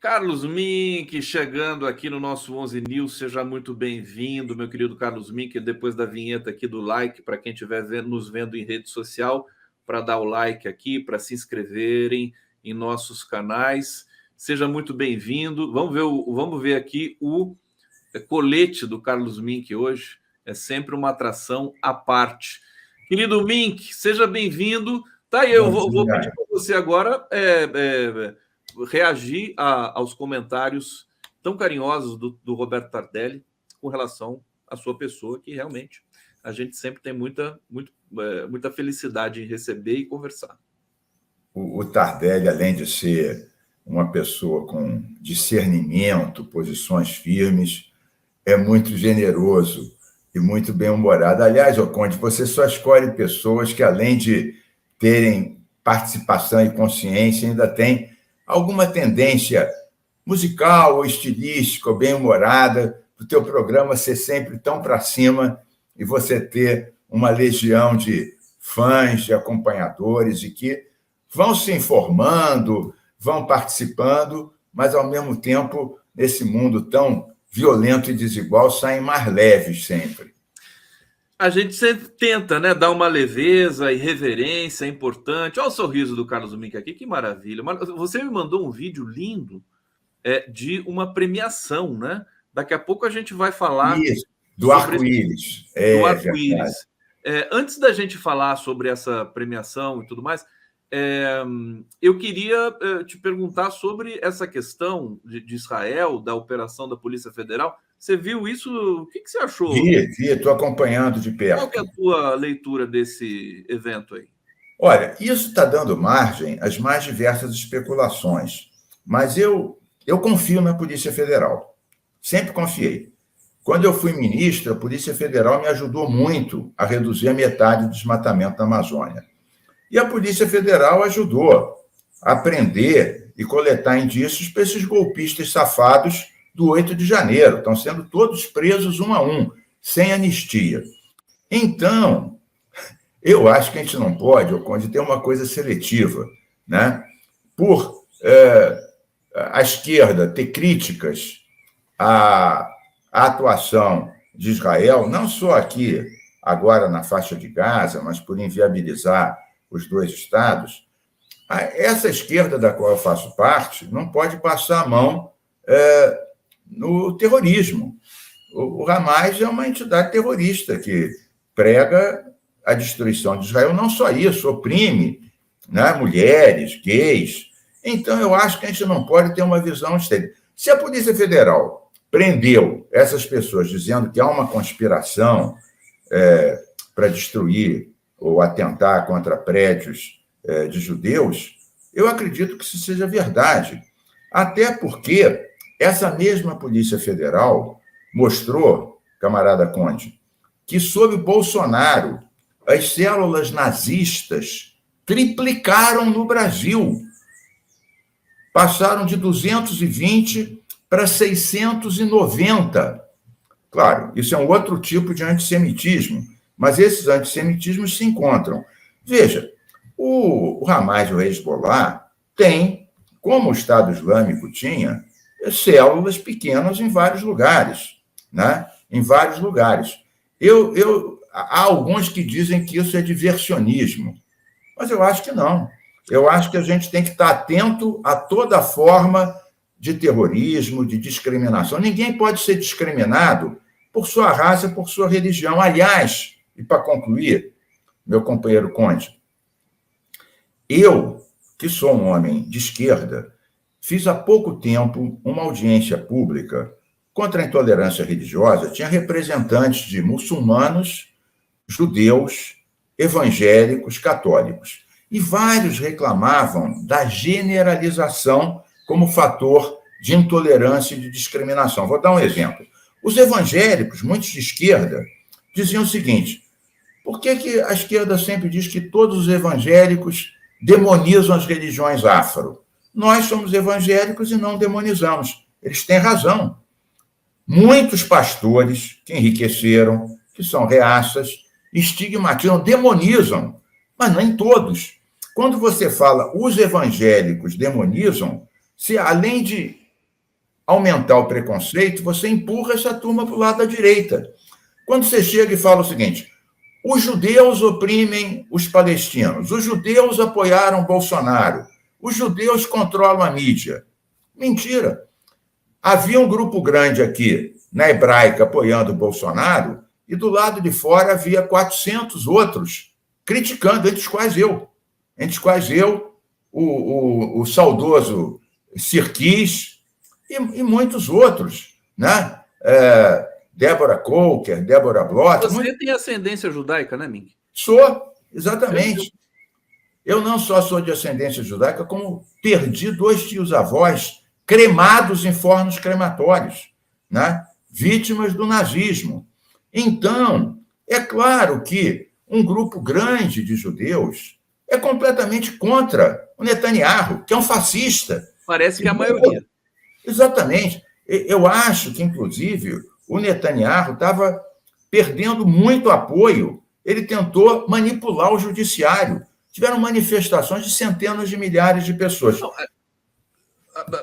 Carlos Mink, chegando aqui no nosso 11 News, seja muito bem-vindo, meu querido Carlos Mink, depois da vinheta aqui do like, para quem estiver nos vendo em rede social, para dar o like aqui, para se inscreverem em nossos canais. Seja muito bem-vindo. Vamos ver aqui o colete do Carlos Mink hoje. É sempre uma atração à parte. Querido Mink, seja bem-vindo. Tá aí, eu vou pedir para você agora reagir aos comentários tão carinhosos do Roberto Tardelli com relação à sua pessoa, que realmente a gente sempre tem muita felicidade em receber e conversar. O Tardelli, além de ser uma pessoa com discernimento, posições firmes, é muito generoso e muito bem-humorado. Aliás, Conde, você só escolhe pessoas que, além de terem participação e consciência, ainda têm alguma tendência musical ou estilística ou bem-humorada, para o teu programa ser sempre tão para cima e você ter uma legião de fãs, de acompanhadores e que vão se informando, vão participando, mas, ao mesmo tempo, nesse mundo tão violento e desigual, saem mais leves sempre. A gente sempre tenta, né, dar uma leveza e reverência, é importante. Olha o sorriso do Carlos Mink aqui, que maravilha. Você me mandou um vídeo lindo de uma premiação, né? Daqui a pouco a gente vai falar... Isso, do arco-íris. Do arco-íris. Antes da gente falar sobre essa premiação e tudo mais, eu queria te perguntar sobre essa questão de Israel, da operação da Polícia Federal. Você viu isso? O que você achou? Vi, estou acompanhando de perto. Qual que é a tua leitura desse evento aí? Olha, isso está dando margem às mais diversas especulações, mas eu confio na Polícia Federal. Sempre confiei. Quando eu fui ministro, a Polícia Federal me ajudou muito a reduzir a metade do desmatamento da Amazônia. E a Polícia Federal ajudou a prender e coletar indícios para esses golpistas safados do 8 de janeiro. Estão sendo todos presos um a um, sem anistia. Então, eu acho que a gente não pode, Conde, ter uma coisa seletiva, né? Por a esquerda ter críticas à atuação de Israel, não só aqui, agora na faixa de Gaza, mas por inviabilizar os dois estados, essa esquerda da qual eu faço parte não pode passar a mão no terrorismo. O Hamas é uma entidade terrorista que prega a destruição de Israel, não só isso, oprime, né, mulheres, gays. Então, eu acho que a gente não pode ter uma visão estéril. Se a Polícia Federal prendeu essas pessoas dizendo que há uma conspiração para destruir ou atentar contra prédios de judeus, eu acredito que isso seja verdade. Até porque essa mesma Polícia Federal mostrou, camarada Conde, que sob Bolsonaro as células nazistas triplicaram no Brasil. Passaram de 220 para 690. Claro, isso é um outro tipo de antissemitismo, mas esses antissemitismos se encontram. Veja, o Hamas e o Hezbollah têm, como o Estado Islâmico tinha, células pequenas em vários lugares, né? Em vários lugares. Há alguns que dizem que isso é diversionismo, mas eu acho que não. Eu acho que a gente tem que estar atento a toda forma de terrorismo, de discriminação. Ninguém pode ser discriminado por sua raça, por sua religião. Aliás, e para concluir, meu companheiro Conde, eu, que sou um homem de esquerda, fiz há pouco tempo uma audiência pública contra a intolerância religiosa. Tinha representantes de muçulmanos, judeus, evangélicos, católicos. E vários reclamavam da generalização como fator de intolerância e de discriminação. Vou dar um exemplo. Os evangélicos, muitos de esquerda, diziam o seguinte: por que a esquerda sempre diz que todos os evangélicos demonizam as religiões afro? Nós somos evangélicos e não demonizamos. Eles têm razão. Muitos pastores que enriqueceram, que são reaças, estigmatizam, demonizam, mas nem todos. Quando você fala os evangélicos demonizam, se além de aumentar o preconceito, você empurra essa turma para o lado da direita. Quando você chega e fala o seguinte: os judeus oprimem os palestinos, os judeus apoiaram Bolsonaro, os judeus controlam a mídia. Mentira. Havia um grupo grande aqui, na Hebraica, apoiando o Bolsonaro, e do lado de fora havia 400 outros criticando, entre os quais eu, o saudoso Sirkis e muitos outros, né? Débora Colker, Débora Bloch. Você tem ascendência judaica, né, Mink? Sou, exatamente. Eu não só sou de ascendência judaica, como perdi 2 tios-avós cremados em fornos crematórios, né? Vítimas do nazismo. Então, é claro que um grupo grande de judeus é completamente contra o Netanyahu, que é um fascista. Parece que é a maioria. Exatamente. Eu acho que, inclusive, o Netanyahu estava perdendo muito apoio. Ele tentou manipular o judiciário. Tiveram manifestações de centenas de milhares de pessoas. Não,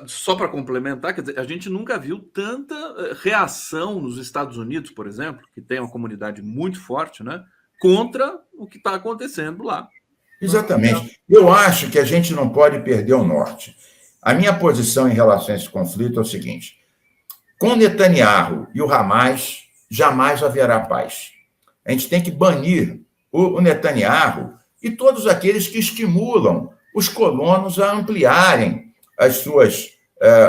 só para complementar, quer dizer, a gente nunca viu tanta reação nos Estados Unidos, por exemplo, que tem uma comunidade muito forte, né, contra o que está acontecendo lá. Exatamente. Eu acho que a gente não pode perder o norte. A minha posição em relação a esse conflito é o seguinte: com Netanyahu e o Hamas, jamais haverá paz. A gente tem que banir o Netanyahu e todos aqueles que estimulam os colonos a ampliarem as suas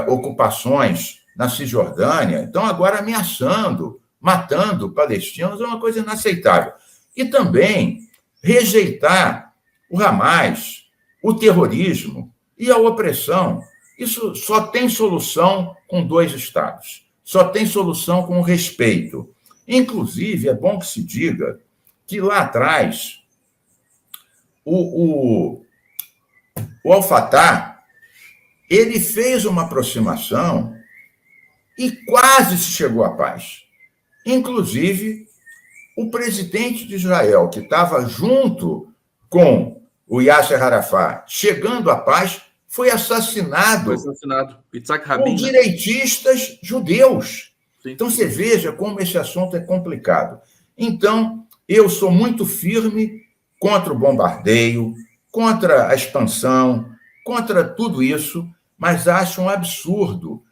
ocupações na Cisjordânia. Então, agora ameaçando, matando palestinos é uma coisa inaceitável. E também rejeitar o Hamas, o terrorismo e a opressão. Isso só tem solução com 2 estados. Só tem solução com respeito. Inclusive, é bom que se diga que lá atrás o Al-Fatah ele fez uma aproximação e quase se chegou à paz. Inclusive, o presidente de Israel, que estava junto com o Yasser Arafat, chegando à paz, foi assassinado Yitzhak Rabin, por direitistas judeus. Sim. Então, você veja como esse assunto é complicado. Então, eu sou muito firme contra o bombardeio, contra a expansão, contra tudo isso, mas acho um absurdo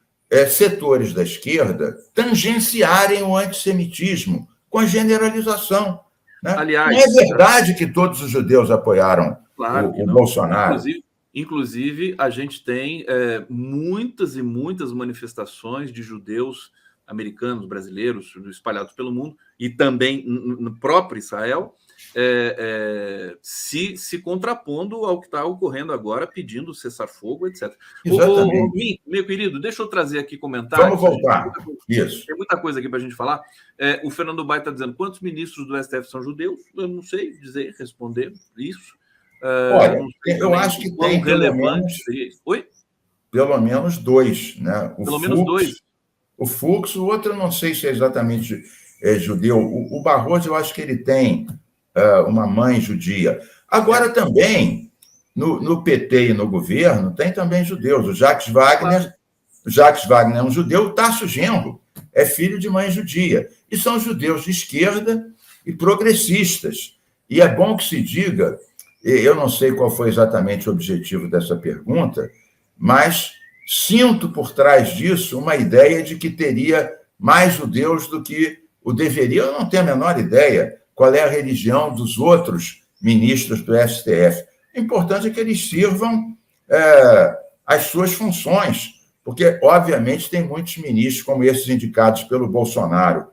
setores da esquerda tangenciarem o antissemitismo com a generalização. Né? Aliás, não é verdade que todos os judeus apoiaram o Bolsonaro. Inclusive, a gente tem muitas e muitas manifestações de judeus americanos, brasileiros, espalhados pelo mundo, e também no próprio Israel, se contrapondo ao que está ocorrendo agora, pedindo cessar-fogo, etc. Exatamente. Meu querido, deixa eu trazer aqui comentários. Vamos voltar. Isso. Tem muita coisa aqui para a gente falar. O Fernando Bai está dizendo: quantos ministros do STF são judeus? Eu não sei responder isso. Olha, eu acho que tem relevante seria isso. Oi? Pelo menos 2, né? Menos 2. O Fux, o outro eu não sei se é exatamente judeu. O Barroso, eu acho que ele tem uma mãe judia. Agora também, no PT e no governo, tem também judeus. O Jacques Wagner é um judeu, o Tasso Genro é filho de mãe judia. E são judeus de esquerda e progressistas. E é bom que se diga, eu não sei qual foi exatamente o objetivo dessa pergunta, mas sinto por trás disso uma ideia de que teria mais judeus do que o deveria. Eu não tenho a menor ideia qual é a religião dos outros ministros do STF. O importante é que eles sirvam as suas funções, porque, obviamente, tem muitos ministros, como esses indicados pelo Bolsonaro,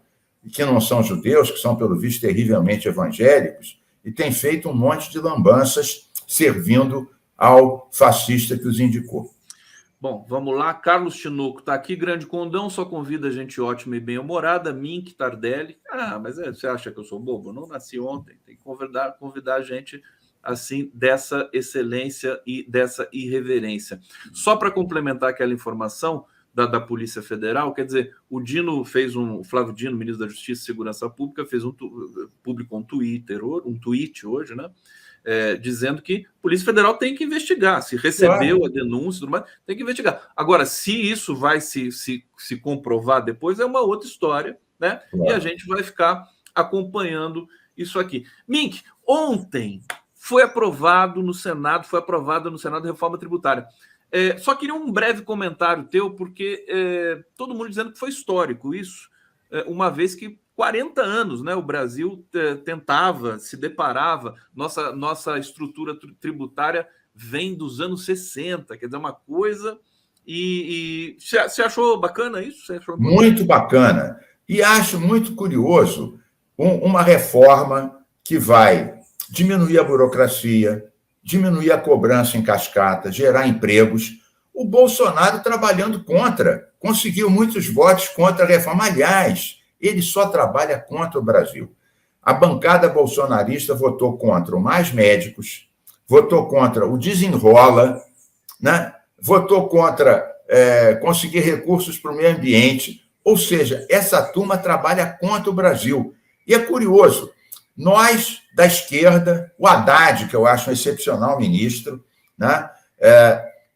que não são judeus, que são, pelo visto, terrivelmente evangélicos, e têm feito um monte de lambanças servindo ao fascista que os indicou. Bom, vamos lá. Carlos Tinoco está aqui. Grande Condão só convida gente ótima e bem-humorada. Mink, Tardelli. Mas você acha que eu sou bobo? Eu não nasci ontem. Tem que convidar gente assim, dessa excelência e dessa irreverência. Só para complementar aquela informação da Polícia Federal, quer dizer, o Flávio Dino, ministro da Justiça e Segurança Pública, publicou um tweet hoje, né? dizendo que a Polícia Federal tem que investigar. Se recebeu a denúncia, tudo mais, tem que investigar. Agora, se isso vai se comprovar depois, é uma outra história, né? E a gente vai ficar acompanhando isso aqui. Mink, ontem foi aprovado no Senado a reforma tributária. Só queria um breve comentário teu, porque todo mundo dizendo que foi histórico isso, uma vez que 40 anos, né, o Brasil tentava, se deparava, nossa estrutura tributária vem dos anos 60, quer dizer, uma coisa... E você achou bacana isso? Você achou muito bacana. E acho muito curioso uma reforma que vai diminuir a burocracia, diminuir a cobrança em cascata, gerar empregos. O Bolsonaro trabalhando contra, conseguiu muitos votos contra a reforma. Aliás, ele só trabalha contra o Brasil. A bancada bolsonarista votou contra o Mais Médicos, votou contra o Desenrola, né? Votou contra conseguir recursos para o meio ambiente. Ou seja, essa turma trabalha contra o Brasil. E é curioso, nós, da esquerda, o Haddad, que eu acho um excepcional ministro, né,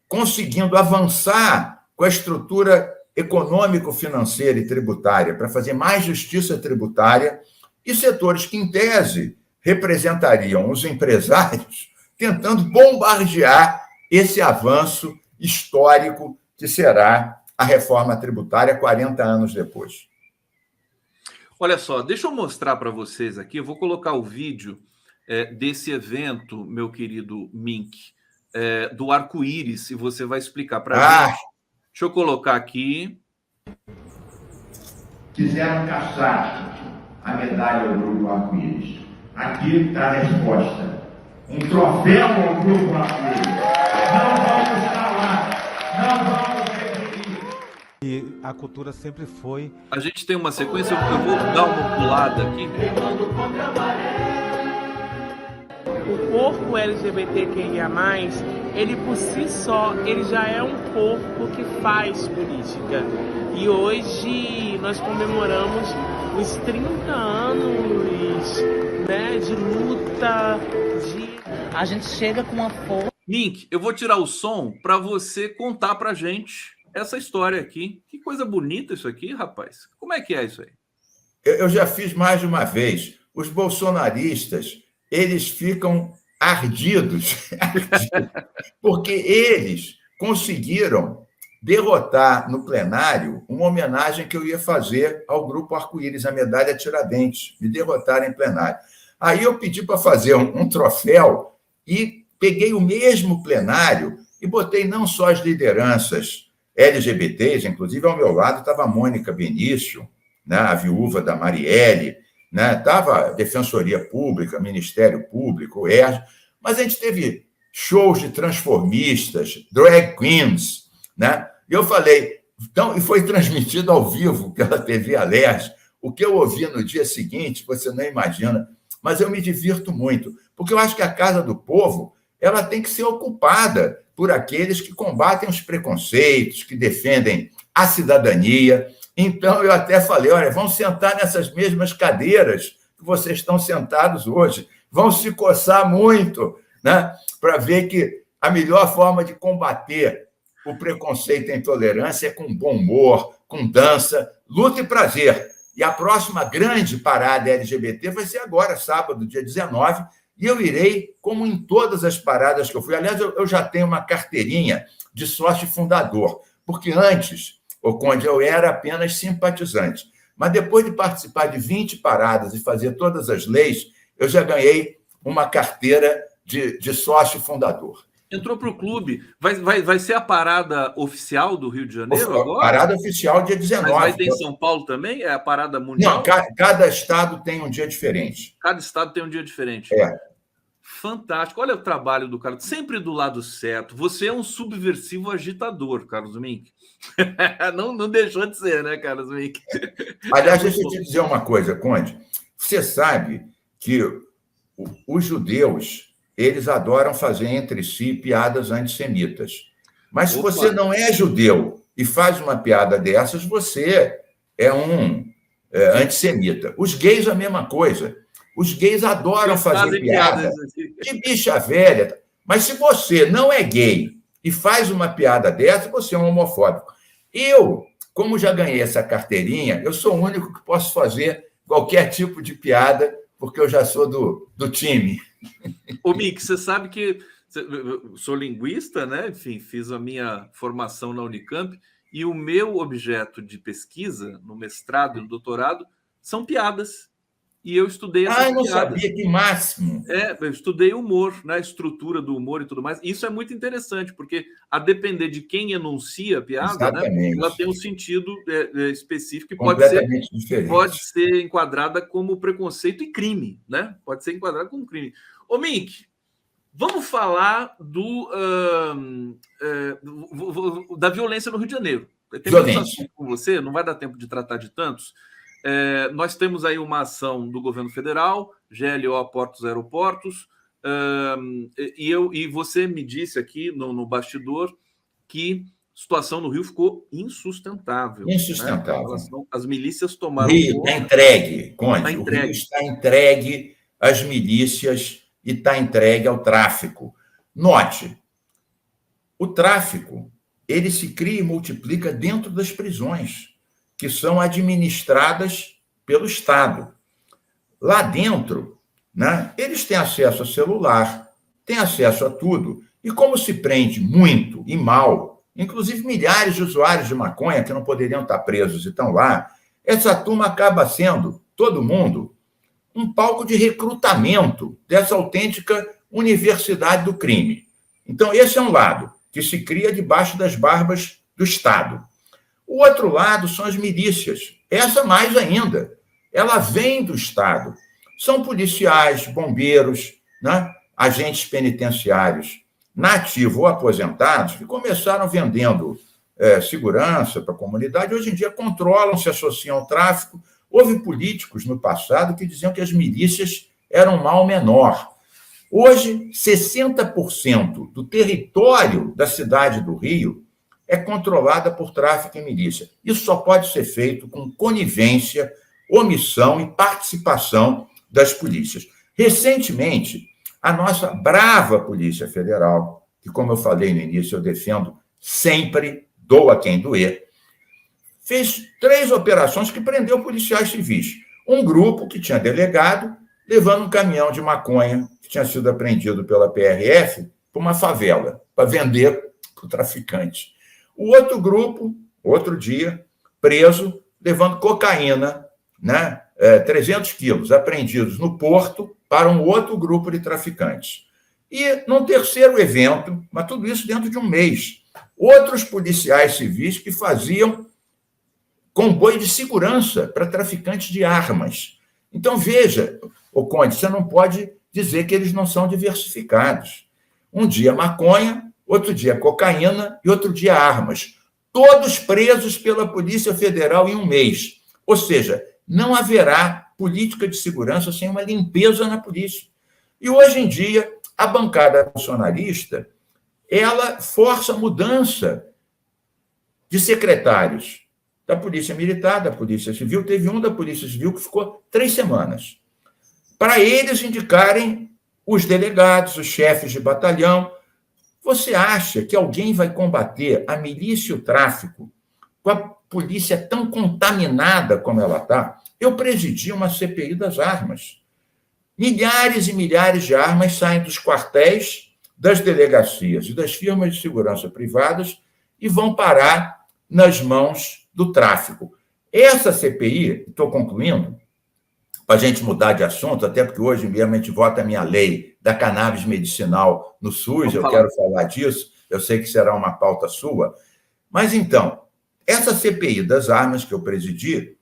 conseguindo avançar com a estrutura econômico-financeira e tributária para fazer mais justiça tributária, e setores que, em tese, representariam os empresários, tentando bombardear esse avanço histórico que será a reforma tributária 40 anos depois. Olha só, deixa eu mostrar para vocês aqui, eu vou colocar o vídeo desse evento, meu querido Mink, do arco-íris, e você vai explicar para a gente. Deixa eu colocar aqui. Quiseram caçar a medalha ao Grupo Arco-Íris. Aqui está a resposta. Um troféu ao Grupo Arco-Íris. Não vamos estar lá. Não vamos repetir. E a cultura sempre foi... A gente tem uma sequência, eu vou dar uma pulada aqui. O corpo LGBTQIA+, ele por si só, ele já é um corpo que faz política. E hoje nós comemoramos os 30 anos, né, de luta, A gente chega com uma força... Mink, eu vou tirar o som para você contar para a gente essa história aqui. Que coisa bonita isso aqui, rapaz. Como é que é isso aí? Eu já fiz mais de uma vez. Os bolsonaristas, eles ficam ardidos, porque eles conseguiram derrotar no plenário uma homenagem que eu ia fazer ao Grupo Arco-Íris, a medalha Tiradentes, me derrotaram em plenário. Aí eu pedi para fazer um troféu e peguei o mesmo plenário e botei não só as lideranças LGBTs, inclusive ao meu lado estava a Mônica Benício, né, a viúva da Marielle, né, estava a Defensoria Pública, Ministério Público, o ERJ, mas a gente teve shows de transformistas, drag queens, né? E eu falei, então, e foi transmitido ao vivo pela TV Alerj. O que eu ouvi no dia seguinte, você não imagina, mas eu me divirto muito, porque eu acho que a Casa do Povo ela tem que ser ocupada por aqueles que combatem os preconceitos, que defendem a cidadania. Então, eu até falei, olha, vão sentar nessas mesmas cadeiras que vocês estão sentados hoje, vão se coçar muito, né, para ver que a melhor forma de combater o preconceito e a intolerância é com bom humor, com dança, luta e prazer. E a próxima grande parada LGBT vai ser agora, sábado, dia 19, e eu irei, como em todas as paradas que eu fui. Aliás, eu já tenho uma carteirinha de sócio fundador, porque antes, ô Conde, eu era apenas simpatizante. Mas depois de participar de 20 paradas e fazer todas as leis, eu já ganhei uma carteira de sócio fundador. Entrou para o clube. Vai ser a parada oficial do Rio de Janeiro agora? Parada oficial dia 19. Mas vai ter em São Paulo também? É a parada mundial? Não, cada estado tem um dia diferente. Cada estado tem um dia diferente. Fantástico. Olha o trabalho do cara. Sempre do lado certo. Você é um subversivo agitador, Carlos Mink. não deixou de ser, né, Carlos Mink? Aliás, deixa eu te dizer uma coisa, Conde. Você sabe que os judeus eles adoram fazer entre si piadas antissemitas. Mas se você não é judeu e faz uma piada dessas, você é um antissemita. Os gays, a mesma coisa. Os gays adoram Eles fazer fazem piada de bicha velha. Mas se você não é gay e faz uma piada dessa, você é um homofóbico. Eu, como já ganhei essa carteirinha, eu sou o único que posso fazer qualquer tipo de piada, porque eu já sou do time. Ô, Mick, você sabe que eu sou linguista, né? Enfim, fiz a minha formação na Unicamp, e o meu objeto de pesquisa, no mestrado e no doutorado, são piadas. E eu estudei essas eu não piadas. sabia, que máximo. Eu estudei humor, né? A estrutura do humor e tudo mais. Isso é muito interessante, porque a depender de quem enuncia a piada, né, ela tem um sentido específico e completamente diferente. Pode ser enquadrada como preconceito e crime, né? Pode ser enquadrada como crime. Ô, Mick, vamos falar da violência no Rio de Janeiro. Tem muitos assuntos com você, não vai dar tempo de tratar de tantos. Nós temos aí uma ação do governo federal, GLO Portos Aeroportos, e você me disse aqui no bastidor que a situação no Rio ficou insustentável. Insustentável. Né? As milícias tomaram... O Rio está entregue, Conde. O Rio está entregue às milícias e está entregue ao tráfico. Note, o tráfico ele se cria e multiplica dentro das prisões, que são administradas pelo Estado. Lá dentro, né, eles têm acesso a celular, têm acesso a tudo. E como se prende muito e mal, inclusive milhares de usuários de maconha que não poderiam estar presos e estão lá, essa turma acaba sendo, todo mundo, um palco de recrutamento dessa autêntica universidade do crime. Então, esse é um lado que se cria debaixo das barbas do Estado. O outro lado são as milícias. Essa mais ainda. Ela vem do Estado. São policiais, bombeiros, né, agentes penitenciários, nativos ou aposentados, que começaram vendendo segurança para a comunidade. Hoje em dia controlam, se associam ao tráfico. Houve políticos no passado que diziam que as milícias eram um mal menor. Hoje, 60% do território da cidade do Rio é controlada por tráfico e milícia. Isso só pode ser feito com conivência, omissão e participação das polícias. Recentemente, a nossa brava Polícia Federal, que, como eu falei no início, eu defendo sempre, doa quem doer, fez 3 operações que prendeu policiais civis. Um grupo que tinha delegado levando um caminhão de maconha que tinha sido apreendido pela PRF para uma favela, para vender para o traficante. O outro grupo, outro dia, preso, levando cocaína, né, 300 quilos, apreendidos no porto para um outro grupo de traficantes. E, num terceiro evento, mas tudo isso dentro de um mês, outros policiais civis que faziam comboio de segurança para traficantes de armas. Então, veja, ô Conde, você não pode dizer que eles não são diversificados. Um dia maconha, outro dia cocaína e outro dia armas. Todos presos pela Polícia Federal em um mês. Ou seja, não haverá política de segurança sem uma limpeza na polícia. E hoje em dia, a bancada bolsonarista, ela força a mudança de secretários da Polícia Militar, da Polícia Civil. Teve um da Polícia Civil que ficou 3 semanas, para eles indicarem os delegados, os chefes de batalhão. Você acha que alguém vai combater a milícia e o tráfico com a polícia tão contaminada como ela está? Eu presidi uma CPI das armas. Milhares e milhares de armas saem dos quartéis, das delegacias e das firmas de segurança privadas e vão parar nas mãos do tráfico. Essa CPI, estou concluindo, para a gente mudar de assunto, até porque hoje mesmo a gente vota a minha lei da cannabis medicinal no SUS, eu quero falar disso, eu sei que será uma pauta sua. Mas, então, essa CPI das armas que eu presidi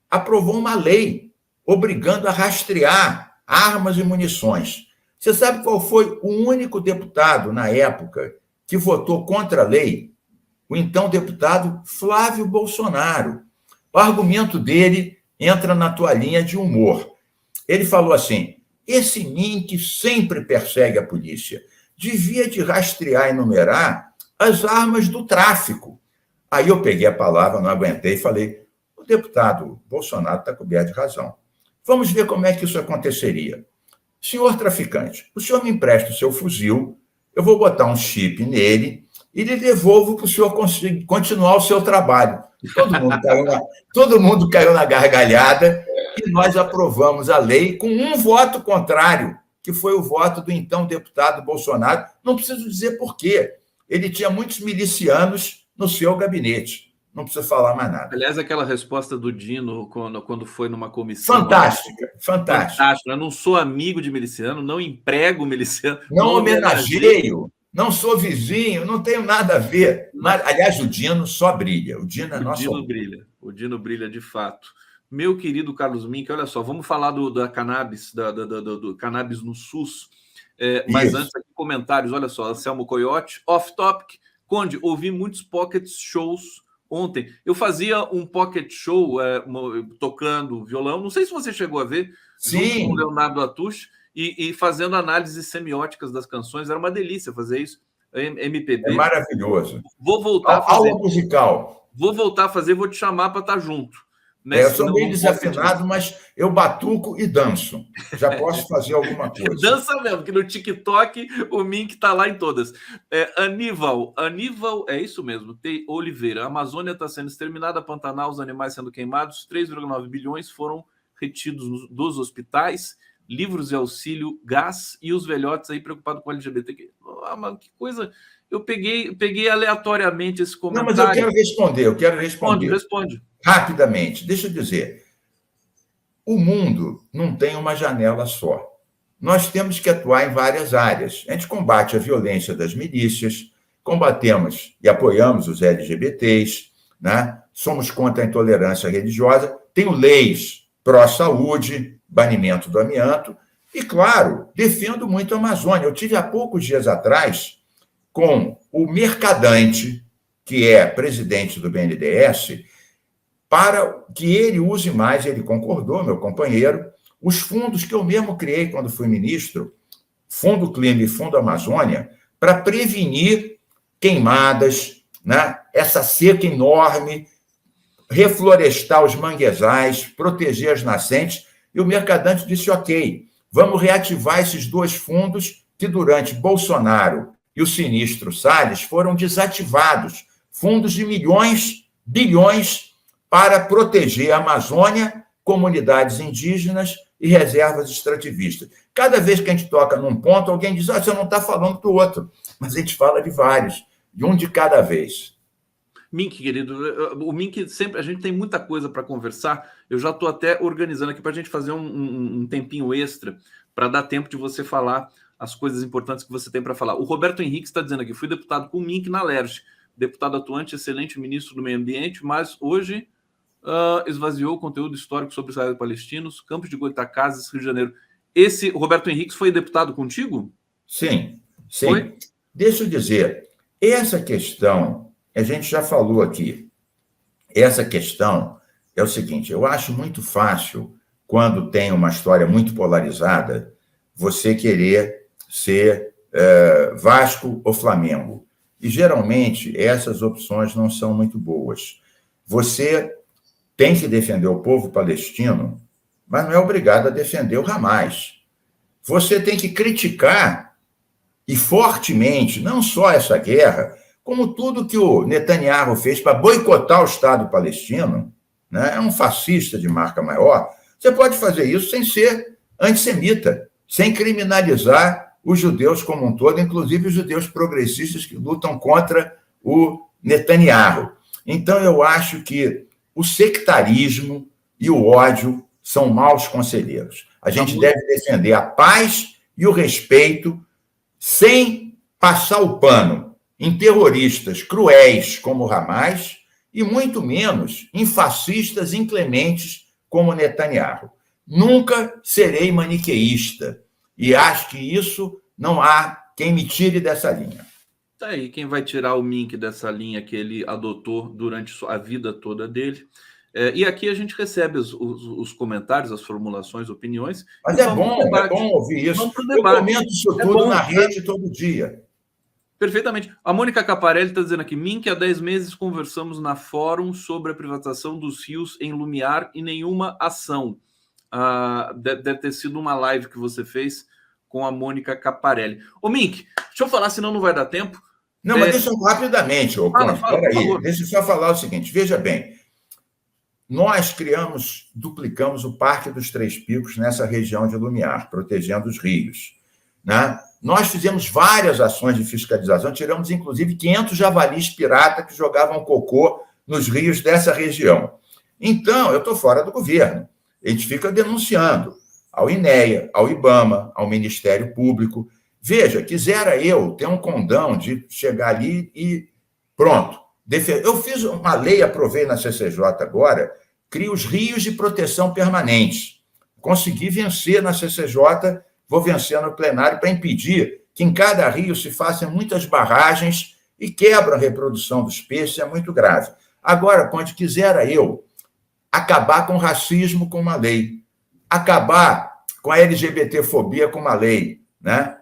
aprovou uma lei obrigando a rastrear armas e munições. Você sabe qual foi o único deputado, na época, que votou contra a lei? O então deputado Flávio Bolsonaro. O argumento dele entra na tua linha de humor. Ele falou assim: esse Mink sempre persegue a polícia. Devia de rastrear e numerar as armas do tráfico. Aí eu peguei a palavra, não aguentei e falei: o deputado Bolsonaro está coberto de razão. Vamos ver como é que isso aconteceria. Senhor traficante, o senhor me empresta o seu fuzil, eu vou botar um chip nele e lhe devolvo para o senhor continuar o seu trabalho. Todo mundo caiu na gargalhada e nós aprovamos a lei com um voto contrário, que foi o voto do então deputado Bolsonaro. Não preciso dizer por quê. Ele tinha muitos milicianos no seu gabinete. Não precisa falar mais nada. Aliás, aquela resposta do Dino quando foi numa comissão... Fantástica. Eu não sou amigo de miliciano, não emprego miliciano. Não homenageio, não sou vizinho, não tenho nada a ver. Mas, aliás, o Dino só brilha. O Dino é nosso... O Dino brilha de fato. Meu querido Carlos Mink, olha só, vamos falar da cannabis, do cannabis no SUS. Mas antes aqui, comentários, olha só, Anselmo Coyote, off-topic. Conde, ouvi muitos pocket shows ontem. Eu fazia um pocket show tocando violão, não sei se você chegou a ver, sim, junto com o Leonardo Atush, e fazendo análises semióticas das canções. Era uma delícia fazer isso. MPB. É maravilhoso. Vou voltar a fazer. Aula musical. Vou voltar a fazer, vou te chamar para estar junto. Eu sou meio desafinado, mas eu batuco e danço. Já posso fazer alguma coisa. Dança mesmo, que no TikTok o Mink está lá em todas. Aníbal, é isso mesmo, tem Oliveira. A Amazônia está sendo exterminada, Pantanal, os animais sendo queimados, 3,9 bilhões foram retidos dos hospitais, livros de auxílio, gás, e os velhotes aí preocupados com o LGBTQ. Mano, que coisa... Eu peguei aleatoriamente esse comentário. Não, mas eu quero responder. Responde. Rapidamente. Deixa eu dizer. O mundo não tem uma janela só. Nós temos que atuar em várias áreas. A gente combate a violência das milícias, combatemos e apoiamos os LGBTs, né? Somos contra a intolerância religiosa, tenho leis pró-saúde, banimento do amianto, e, claro, defendo muito a Amazônia. Eu tive há poucos dias atrás com o Mercadante, que é presidente do BNDES, para que ele use mais, ele concordou, meu companheiro, os fundos que eu mesmo criei quando fui ministro, Fundo Clima e Fundo Amazônia, para prevenir queimadas, né? Essa seca enorme, reflorestar os manguezais, proteger as nascentes, e o Mercadante disse, ok, vamos reativar esses dois fundos que durante Bolsonaro e o sinistro Salles foram desativados, fundos de milhões, bilhões, para proteger a Amazônia, comunidades indígenas e reservas extrativistas. Cada vez que a gente toca num ponto, alguém diz, você não está falando do outro, mas a gente fala de vários, de um de cada vez. Mink, querido, o Mink sempre, a gente tem muita coisa para conversar, eu já estou até organizando aqui para a gente fazer um tempinho extra, para dar tempo de você falar as coisas importantes que você tem para falar. O Roberto Henrique está dizendo aqui, fui deputado com o Mink na LERJ, deputado atuante, excelente ministro do meio ambiente, mas hoje esvaziou o conteúdo histórico sobre Israel e palestinos, Campos de Goytacazes, Rio de Janeiro. Esse Roberto Henrique foi deputado contigo? Sim. Foi? Deixa eu dizer, essa questão, a gente já falou aqui, essa questão é o seguinte, eu acho muito fácil, quando tem uma história muito polarizada, você querer ser Vasco ou Flamengo. E, geralmente, essas opções não são muito boas. Você tem que defender o povo palestino, mas não é obrigado a defender o Hamas. Você tem que criticar, e fortemente, não só essa guerra, como tudo que o Netanyahu fez para boicotar o Estado palestino, né? É um fascista de marca maior. Você pode fazer isso sem ser antissemita, sem criminalizar os judeus como um todo, inclusive os judeus progressistas que lutam contra o Netanyahu. Então, eu acho que o sectarismo e o ódio são maus conselheiros. A gente deve defender a paz e o respeito sem passar o pano em terroristas cruéis como o Hamas e muito menos em fascistas inclementes como o Netanyahu. Nunca serei maniqueísta e acho que isso não há quem me tire dessa linha. Tá aí, quem vai tirar o Mink dessa linha que ele adotou durante a vida toda dele. E aqui a gente recebe os comentários, as formulações, opiniões. Mas é bom ouvir isso. Eu comento isso tudo na rede todo dia. Perfeitamente. A Mônica Caparelli está dizendo aqui, Mink, há 10 meses conversamos na fórum sobre a privatização dos rios em Lumiar e nenhuma ação. deve ter sido uma live que você fez com a Mônica Caparelli. Ô, Mink, deixa eu falar, senão não vai dar tempo. Não, mas deixa eu rapidamente, Conde, peraí. Deixa eu só falar o seguinte, veja bem, nós duplicamos o Parque dos Três Picos nessa região de Lumiar, protegendo os rios, né? Nós fizemos várias ações de fiscalização, tiramos, inclusive, 500 javalis pirata que jogavam cocô nos rios dessa região. Então, eu estou fora do governo. A gente fica denunciando ao INEA, ao IBAMA, ao Ministério Público. Veja, quisera eu ter um condão de chegar ali e pronto. Eu fiz uma lei, aprovei na CCJ agora, cria os rios de proteção permanente. Consegui vencer na CCJ, vou vencer no plenário para impedir que em cada rio se façam muitas barragens e quebra a reprodução dos peixes, é muito grave. Agora, Conde, quisera eu acabar com o racismo com uma lei, acabar com a LGBTfobia com uma lei, né?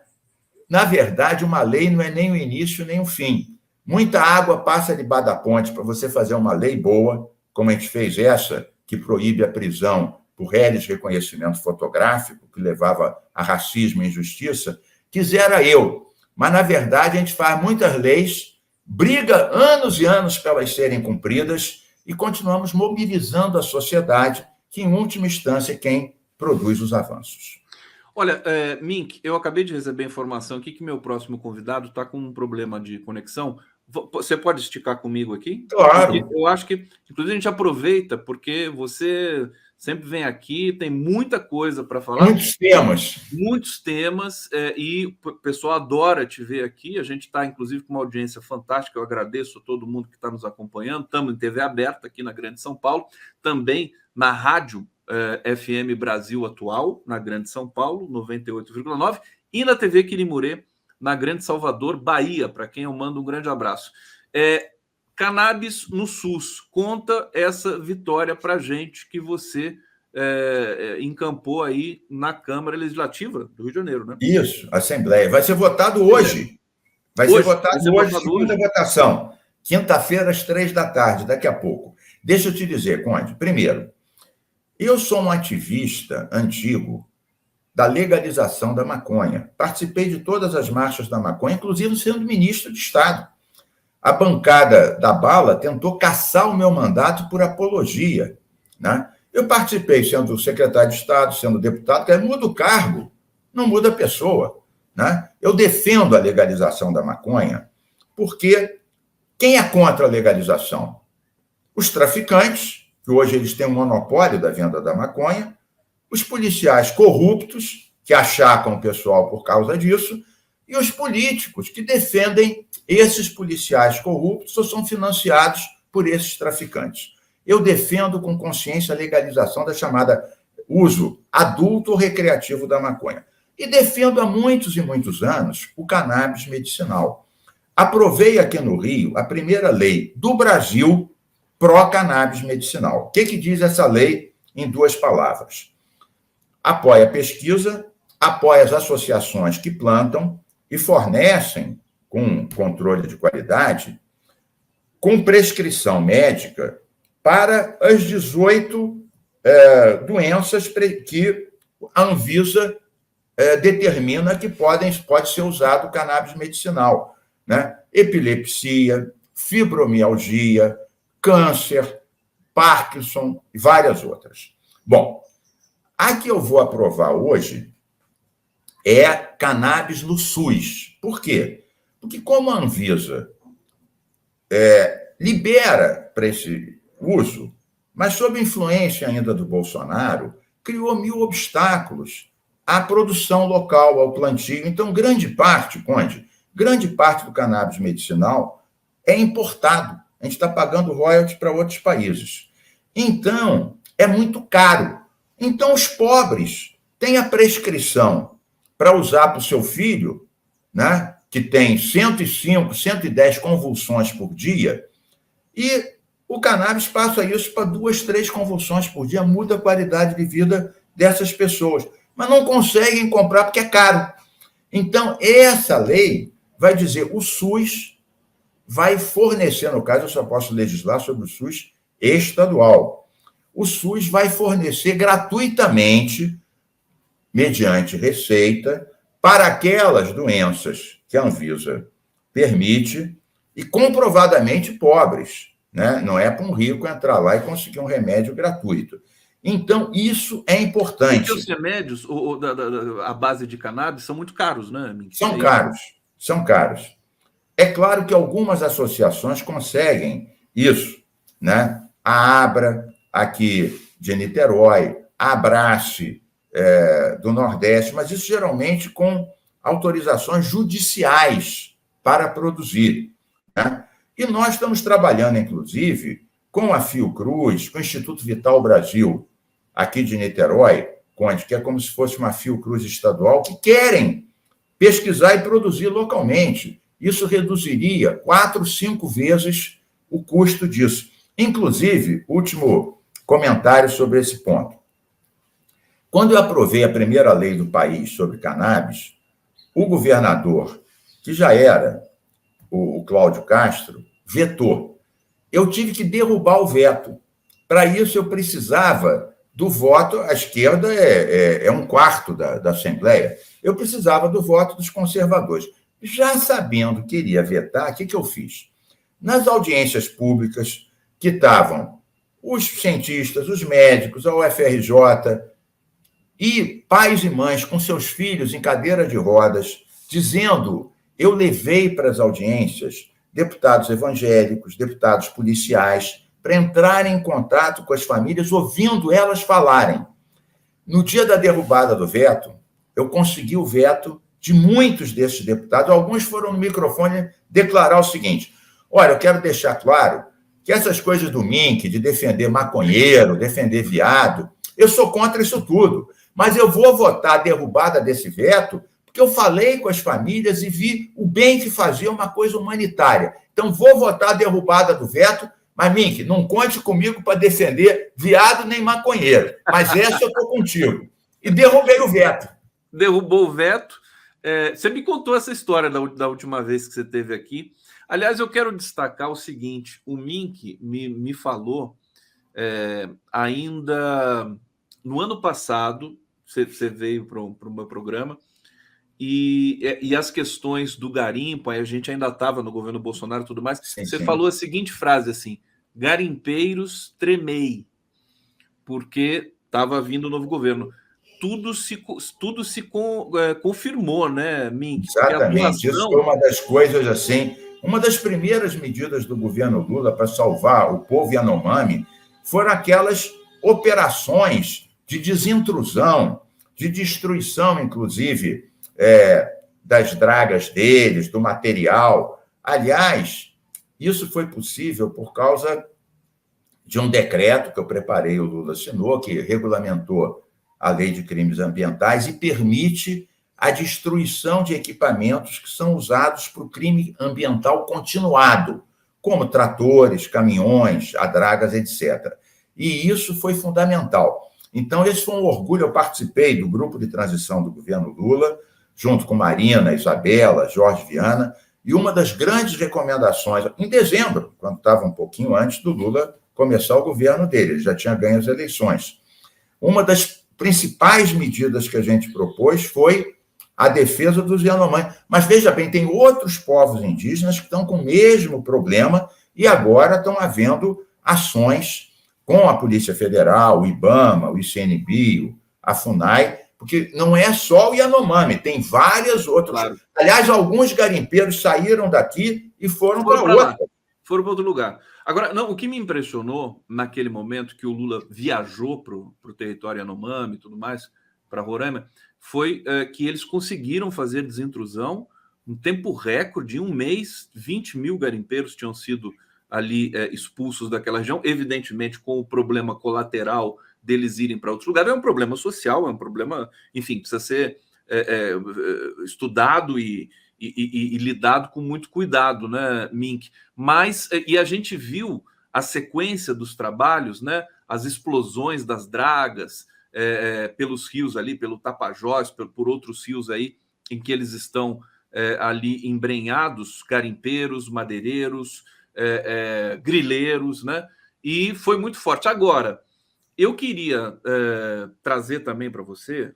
Na verdade, uma lei não é nem o início nem o fim. Muita água passa debaixo da ponte para você fazer uma lei boa, como a gente fez essa, que proíbe a prisão por réis reconhecimento fotográfico, que levava a racismo e injustiça. Quisera eu, mas, na verdade, a gente faz muitas leis, briga anos e anos para elas serem cumpridas e continuamos mobilizando a sociedade, que, em última instância, é quem produz os avanços. Olha, Mink, eu acabei de receber informação aqui que meu próximo convidado está com um problema de conexão. Você pode esticar comigo aqui? Claro. Porque eu acho que, inclusive, a gente aproveita, porque você sempre vem aqui, tem muita coisa para falar. Muitos temas. Muitos temas, e o pessoal adora te ver aqui. A gente está, inclusive, com uma audiência fantástica. Eu agradeço a todo mundo que está nos acompanhando. Estamos em TV aberta aqui na Grande São Paulo, também na rádio FM Brasil Atual, na Grande São Paulo, 98,9, e na TV Quirimurê, na Grande Salvador, Bahia, para quem eu mando um grande abraço. Cannabis no SUS, conta essa vitória para a gente que você encampou aí na Câmara Legislativa do Rio de Janeiro, né? Isso, Assembleia. Vai ser votado hoje. Vai ser votado hoje, segunda votação. Quinta-feira, às 15h, daqui a pouco. Deixa eu te dizer, Conde, primeiro, eu sou um ativista antigo da legalização da maconha. Participei de todas as marchas da maconha, inclusive sendo ministro de Estado. A bancada da bala tentou caçar o meu mandato por apologia, né? Eu participei sendo secretário de Estado, sendo deputado, que muda o cargo, não muda a pessoa, né? Eu defendo a legalização da maconha porque quem é contra a legalização? Os traficantes, que hoje eles têm um monopólio da venda da maconha, os policiais corruptos, que achacam o pessoal por causa disso, e os políticos, que defendem esses policiais corruptos ou são financiados por esses traficantes. Eu defendo com consciência a legalização da chamada uso adulto ou recreativo da maconha. E defendo há muitos e muitos anos o cannabis medicinal. Aprovei aqui no Rio a primeira lei do Brasil pró-cannabis medicinal. O que diz essa lei em 2 palavras? Apoia a pesquisa, apoia as associações que plantam e fornecem, com controle de qualidade, com prescrição médica para as 18 doenças que a Anvisa determina que pode ser usado o cannabis medicinal, né? Epilepsia, fibromialgia, câncer, Parkinson e várias outras. Bom, a que eu vou aprovar hoje é cannabis no SUS. Por quê? Porque como a Anvisa libera para esse uso, mas sob influência ainda do Bolsonaro, criou 1000 obstáculos à produção local, ao plantio. Então, grande parte, Conde, grande parte do cannabis medicinal é importado. A gente está pagando royalties para outros países. Então, é muito caro. Então, os pobres têm a prescrição para usar para o seu filho, né, que tem 105, 110 convulsões por dia, e o cannabis passa isso para 2, 3 convulsões por dia, muda a qualidade de vida dessas pessoas. Mas não conseguem comprar porque é caro. Então, essa lei vai dizer o SUS vai fornecer, no caso, eu só posso legislar sobre o SUS estadual. o SUS vai fornecer gratuitamente, mediante receita, para aquelas doenças que a Anvisa permite e comprovadamente pobres, né? Não é para um rico entrar lá e conseguir um remédio gratuito. Então, isso é importante. Porque os remédios à base de cannabis são muito caros, né, Mink? São caros, são caros. É claro que algumas associações conseguem isso, né? A Abra, aqui de Niterói, a Abrace, do Nordeste, mas isso geralmente com autorizações judiciais para produzir, né? E nós estamos trabalhando, inclusive, com a Fiocruz, com o Instituto Vital Brasil, aqui de Niterói, que é como se fosse uma Fiocruz estadual, que querem pesquisar e produzir localmente. Isso reduziria 4, 5 vezes o custo disso. Inclusive, último comentário sobre esse ponto. Quando eu aprovei a primeira lei do país sobre cannabis, o governador, que já era o Cláudio Castro, vetou. Eu tive que derrubar o veto. Para isso, eu precisava do voto, a esquerda é 1/4 da Assembleia, eu precisava do voto dos conservadores. Já sabendo que iria vetar, o que eu fiz? Nas audiências públicas que estavam os cientistas, os médicos, a UFRJ, e pais e mães com seus filhos em cadeira de rodas, dizendo, eu levei para as audiências deputados evangélicos, deputados policiais, para entrarem em contato com as famílias, ouvindo elas falarem. No dia da derrubada do veto, eu consegui o veto de muitos desses deputados. Alguns foram no microfone declarar o seguinte: olha, eu quero deixar claro que essas coisas do Mink, de defender maconheiro, defender viado, eu sou contra isso tudo, mas eu vou votar a derrubada desse veto porque eu falei com as famílias e vi o bem que fazia uma coisa humanitária. Então, vou votar a derrubada do veto, mas, Mink, não conte comigo para defender viado nem maconheiro, mas essa eu estou contigo. E derrubei o veto. Derrubou o veto. Você me contou essa história da última vez que você esteve aqui. Aliás, eu quero destacar o seguinte: o Mink me falou ainda no ano passado, você veio para o meu programa, e as questões do garimpo, aí a gente ainda estava no governo Bolsonaro e tudo mais, Sim, você sim. falou a seguinte frase assim: garimpeiros tremei, porque estava vindo o novo governo. Tudo se confirmou, né, Mink? Exatamente. Isso foi uma das coisas, assim, uma das primeiras medidas do governo Lula para salvar o povo Yanomami foram aquelas operações de desintrusão, de destruição, inclusive, das dragas deles, do material. Aliás, isso foi possível por causa de um decreto que eu preparei, o Lula assinou, que regulamentou a Lei de Crimes Ambientais e permite a destruição de equipamentos que são usados para o crime ambiental continuado, como tratores, caminhões, adragas, etc. E isso foi fundamental. Então, esse foi um orgulho. Eu participei do grupo de transição do governo Lula, junto com Marina, Isabela, Jorge Viana, e uma das grandes recomendações, em dezembro, quando estava um pouquinho antes do Lula começar o governo dele, ele já tinha ganho as eleições. Uma das principais medidas que a gente propôs foi a defesa dos Yanomami. Mas, veja bem, tem outros povos indígenas que estão com o mesmo problema e agora estão havendo ações com a Polícia Federal, o IBAMA, o ICNBio, a FUNAI, porque não é só o Yanomami, tem várias outras. Claro. Aliás, alguns garimpeiros saíram daqui e foram para outra. Foram para outro lugar. Agora, não, o que me impressionou naquele momento que o Lula viajou para o território Yanomami e tudo mais, para Roraima, foi que eles conseguiram fazer desintrusão um tempo recorde, em um mês, 20 mil garimpeiros tinham sido ali expulsos daquela região, evidentemente com o problema colateral deles irem para outros lugares. É um problema social, é um problema, enfim, precisa ser estudado e lidado com muito cuidado, né, Mink? Mas, e a gente viu a sequência dos trabalhos, né, as explosões das dragas pelos rios ali, pelo Tapajós, por outros rios aí, em que eles estão ali embrenhados, garimpeiros, madeireiros, grileiros, né? E foi muito forte. Agora, eu queria trazer também para você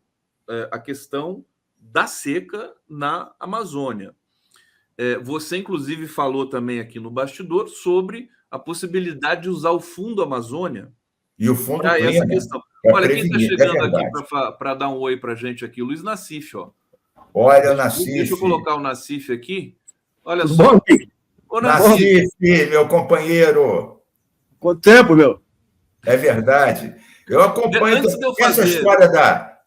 a questão da seca na Amazônia. Você, inclusive, falou também aqui no bastidor sobre a possibilidade de usar o Fundo Amazônia E o fundo para essa clima, questão. para Olha, quem está prevenir, é chegando aqui verdade. para dar um oi para a gente aqui, o Luiz Nassif, ó. Olha, Deixa eu Nassif. colocar o Nassif aqui. Olha Tudo só. bom, Mick? Ô, Nassif. Nassif, meu companheiro. Quanto tempo, meu? É verdade. Eu acompanho. Antes de eu Essa fazer- história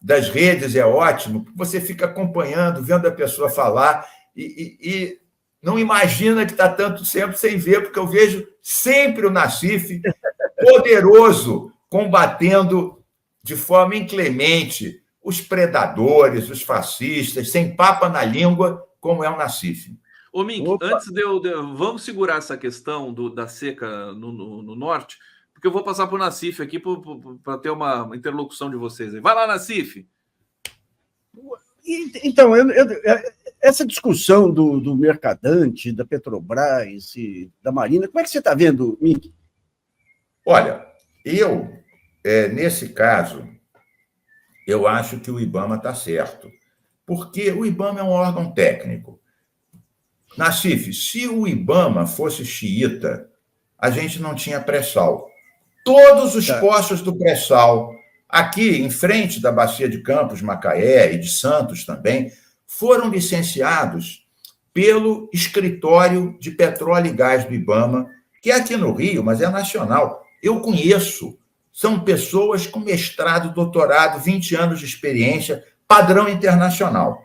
das redes é ótimo, porque você fica acompanhando, vendo a pessoa falar e não imagina que está tanto tempo sem ver, porque eu vejo sempre o Nassif poderoso, combatendo de forma inclemente os predadores, os fascistas, sem papa na língua, como é o Nassif. Ô, Mink, Opa. antes vamos segurar essa questão da seca no norte, porque eu vou passar para o Nassif aqui para ter uma interlocução de vocês aí. Vai lá, Nassif. Então, essa discussão do Mercadante, da Petrobras e da Marina, como é que você está vendo, Mick? Olha, nesse caso, eu acho que o IBAMA está certo, porque o IBAMA é um órgão técnico. Nassif, se o IBAMA fosse xiita, a gente não tinha pré-sal. Todos os postos do pré-sal, aqui em frente da Bacia de Campos, Macaé e de Santos também, foram licenciados pelo Escritório de Petróleo e Gás do IBAMA, que é aqui no Rio, mas é nacional. Eu conheço. São pessoas com mestrado, doutorado, 20 anos de experiência, padrão internacional.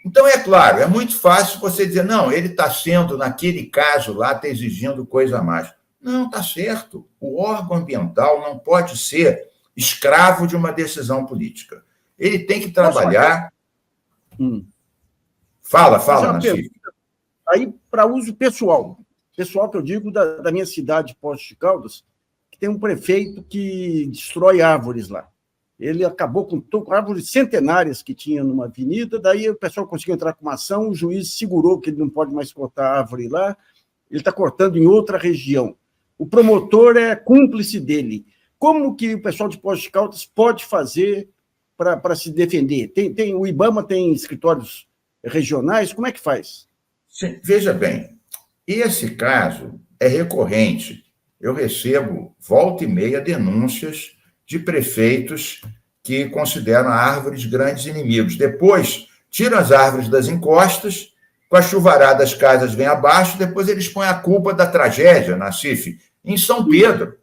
Então, é claro, é muito fácil você dizer, não, ele está sendo, naquele caso lá, está exigindo coisa a mais. Não, está certo. O órgão ambiental não pode ser escravo de uma decisão política. Ele tem que trabalhar... Fala, Nassif. Aí, para uso pessoal que eu digo da minha cidade, Poços de Caldas, que tem um prefeito que destrói árvores lá. Ele acabou com árvores centenárias que tinha numa avenida, daí o pessoal conseguiu entrar com uma ação, o juiz segurou que ele não pode mais cortar árvore lá, ele está cortando em outra região. O promotor é cúmplice dele. Como que o pessoal de Poços de Caldas pode fazer para se defender? O IBAMA tem escritórios regionais, como é que faz? Sim, veja bem, esse caso é recorrente. Eu recebo, volta e meia, denúncias de prefeitos que consideram árvores grandes inimigos. Depois, tiram as árvores das encostas, com a chuvarada as casas vêm abaixo, depois eles põem a culpa da tragédia, Nassif, em São Pedro.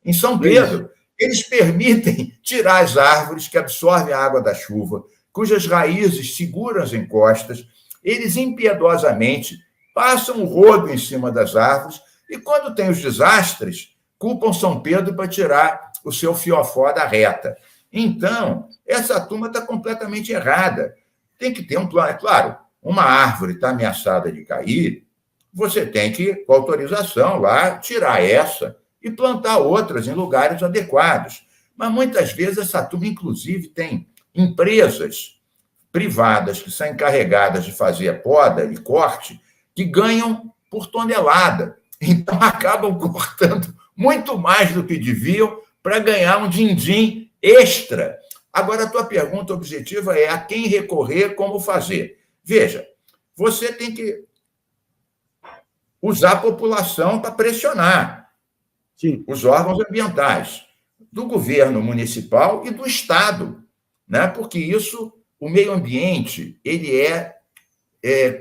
Em São Pedro, eles permitem tirar as árvores que absorvem a água da chuva, cujas raízes seguram as encostas, eles impiedosamente passam o rodo em cima das árvores e, quando tem os desastres, culpam São Pedro para tirar o seu fiofó da reta. Então, essa turma está completamente errada. Tem que ter um plano. É claro, uma árvore está ameaçada de cair, você tem que, com autorização lá, tirar essa e plantar outras em lugares adequados. Mas, muitas vezes, essa turma, inclusive, tem empresas privadas que são encarregadas de fazer a poda e corte, que ganham por tonelada. Então, acabam cortando muito mais do que deviam para ganhar um din-din extra. Agora, a tua pergunta objetiva é a quem recorrer, como fazer. Veja, você tem que usar a população para pressionar os órgãos ambientais do governo municipal e do Estado, né? Porque isso, o meio ambiente, ele é